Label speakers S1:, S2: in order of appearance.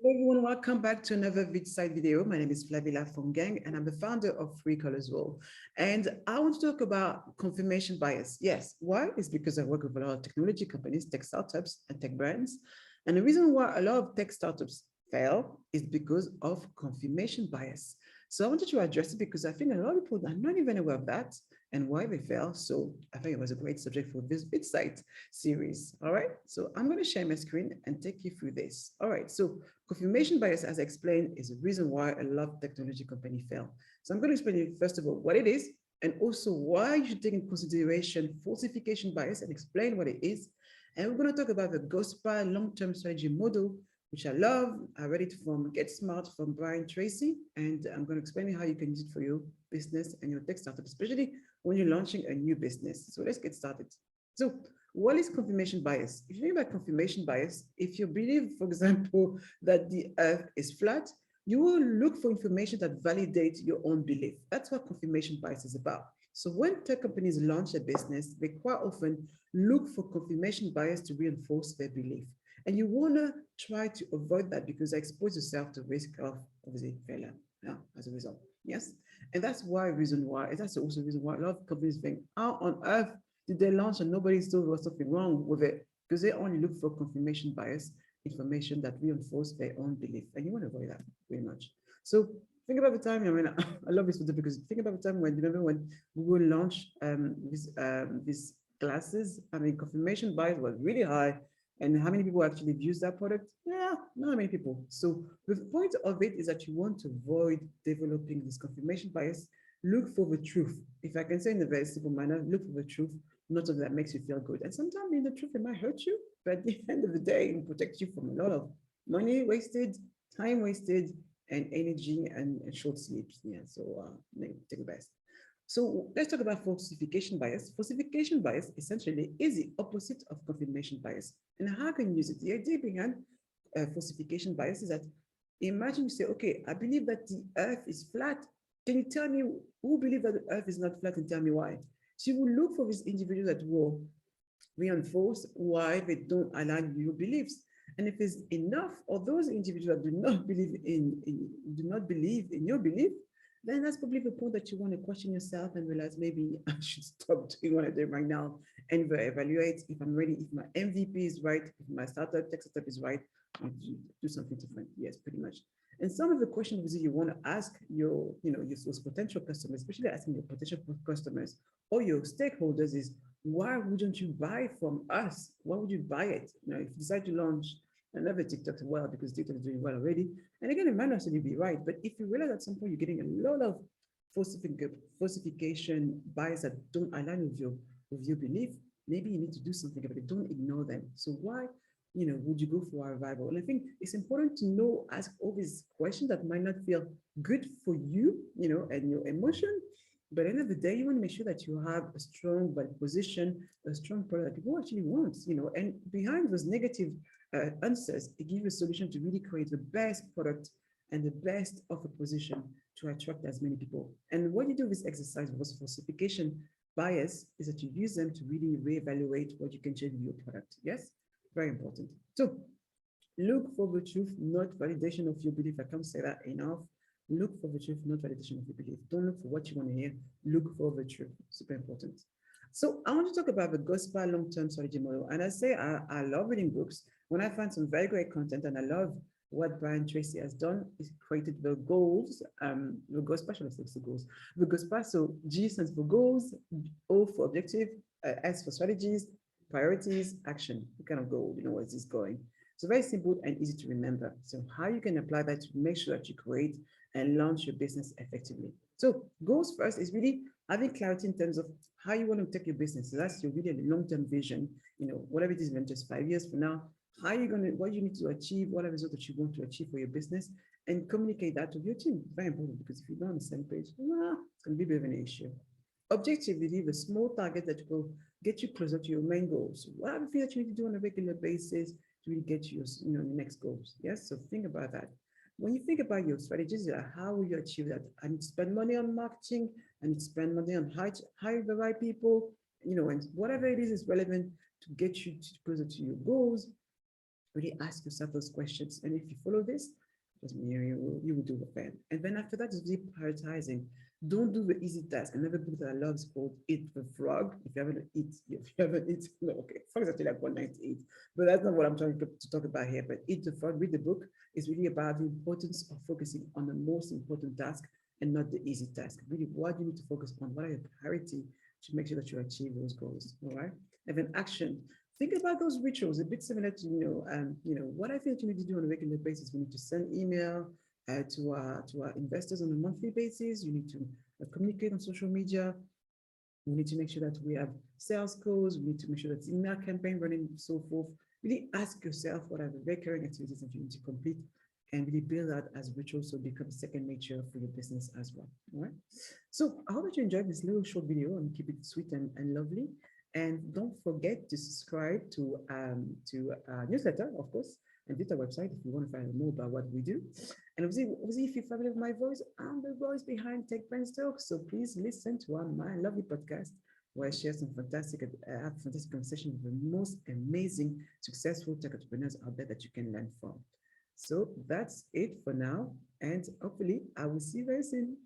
S1: Hello everyone, welcome back to another Vidsight video. My name is Flavia Fongang and I'm the founder of Free Colors World. And I want to talk about confirmation bias. Yes, why? It's because I work with a lot of technology companies, tech startups and tech brands. And the reason why a lot of tech startups fail is because of confirmation bias. So I wanted to address it because I think a lot of people are not even aware of that and why they fail. So I think it was a great subject for this Vidsight series. All right, so I'm going to share my screen and take you through this. All right, so confirmation bias, as I explained, is the reason why a lot of technology companies fail. So I'm going to explain you, first of all, what it is, and also why you should take in consideration falsification bias and explain what it is. And we're going to talk about the GOSPA long-term strategy model, which I love. I read it from Get Smart from Brian Tracy, and I'm going to explain how you can use it for your business and your tech startup, especially when you're launching a new business. So let's get started. So what is confirmation bias? If you think about confirmation bias, if you believe, for example, that the earth is flat, you will look for information that validates your own belief. That's what confirmation bias is about. So when tech companies launch a business, they quite often look for confirmation bias to reinforce their belief. And you want to try to avoid that because you expose yourself to risk of obviously failure as a result. Yes. And that's that's also the reason why a lot of companies think, how on earth did they launch and nobody still was something wrong with it? Because they only look for confirmation bias, information that reinforce their own belief. And you want to avoid that very much. So think about the time, I mean, I love this because think about the time when, remember when Google launched these glasses, I mean, confirmation bias was really high. And how many people actually use that product? Yeah, not many people. So the point of it is that you want to avoid developing this confirmation bias. Look for the truth. If I can say in a very simple manner, look for the truth, not something that makes you feel good. And sometimes in the truth, it might hurt you, but at the end of the day, it will protect you from a lot of money wasted, time wasted, and energy and short sleeps. Yeah, so take the best. So let's talk about falsification bias. Falsification bias essentially is the opposite of confirmation bias. And how can you use it? The idea behind falsification bias is that imagine you say, okay, I believe that the earth is flat. Can you tell me who believe that the earth is not flat and tell me why? So you will look for these individuals that will reinforce why they don't align with your beliefs. And if it's enough, or those individuals that do not believe in your belief, then that's probably the point that you want to question yourself and realize maybe I should stop doing what I'm doing right now and evaluate if I'm ready, if my MVP is right, if my tech startup is right, and do something different. Yes, pretty much. And some of the questions you want to ask your potential customers, especially asking your potential customers or your stakeholders is, why wouldn't you buy from us? Why would you buy it? If you decide to launch another TikTok, well, because TikTok is doing well already, and again, it might not necessarily be right, but if you realize at some point you're getting a lot of falsification bias that don't align with your belief, maybe you need to do something about it. Don't ignore them. So why, would you go for a rival? And I think it's important to know, ask all these questions that might not feel good for you, and your emotion. But at the end of the day, you want to make sure that you have a strong value position, a strong product that people actually want, and behind those negative answers, it gives you a solution to really create the best product and the best offer position to attract as many people. And what you do with this exercise with falsification bias is that you use them to really reevaluate what you can change in your product. Yes, very important. So look for the truth, not validation of your belief. I can't say that enough. Look for the truth, not validation of your belief. Don't look for what you want to hear. Look for the truth. Super important. So I want to talk about the gospel long-term strategy model. And I say I love reading books. When I find some very great content, and I love what Brian Tracy has done, is created the goals, the gospel, should I say the goals? The gospel, so G stands for goals, O for objective, S for strategies, priorities, action. What kind of goal, where's this going? So very simple and easy to remember. So how you can apply that to make sure that you create and launch your business effectively. So goals first is really having clarity in terms of how you want to take your business. So that's your really long-term vision, whatever it is, even just 5 years from now, how you're going to, what you need to achieve, what are the results that you want to achieve for your business, and communicate that to your team. Very important, because if you're not on the same page, it's going to be a bit of an issue. Objectively, leave a small target that will get you closer to your main goals. What are the things that you need to do on a regular basis to really get you your next goals? Yes, so think about that. When you think about your strategies, how will you achieve that? I need to spend money on marketing, I need to spend money on hire the right people, and whatever it is relevant to get you closer to your goals. Really ask yourself those questions. And if you follow this, just you will do the fan. And then after that is really prioritizing. Don't do the easy task. Another book that I love is called Eat the Frog. If you haven't eat, no, okay, frog is actually like 198, but that's not what I'm trying to talk about here. But Eat the Frog, read the book, is really about the importance of focusing on the most important task and not the easy task. Really, what you need to focus on, what are your priority to make sure that you achieve those goals. All right. And then action. Think about those rituals, a bit similar to, what I think you need to do on a regular basis. We need to send email to our investors on a monthly basis. You need to communicate on social media. We need to make sure that we have sales calls. We need to make sure that email campaign running, so forth. Really ask yourself what are the recurring activities that you need to complete and really build that as rituals so it becomes second nature for your business as well. All right. So I hope that you enjoyed this little short video and keep it sweet and lovely. And don't forget to subscribe to our newsletter, of course, and visit our website if you want to find out more about what we do. And obviously if you're familiar with my voice, I'm the voice behind Tech Brains Talk. So please listen to my lovely podcast where I share some have fantastic conversation with the most amazing, successful tech entrepreneurs out there that you can learn from. So that's it for now. And hopefully I will see you very soon.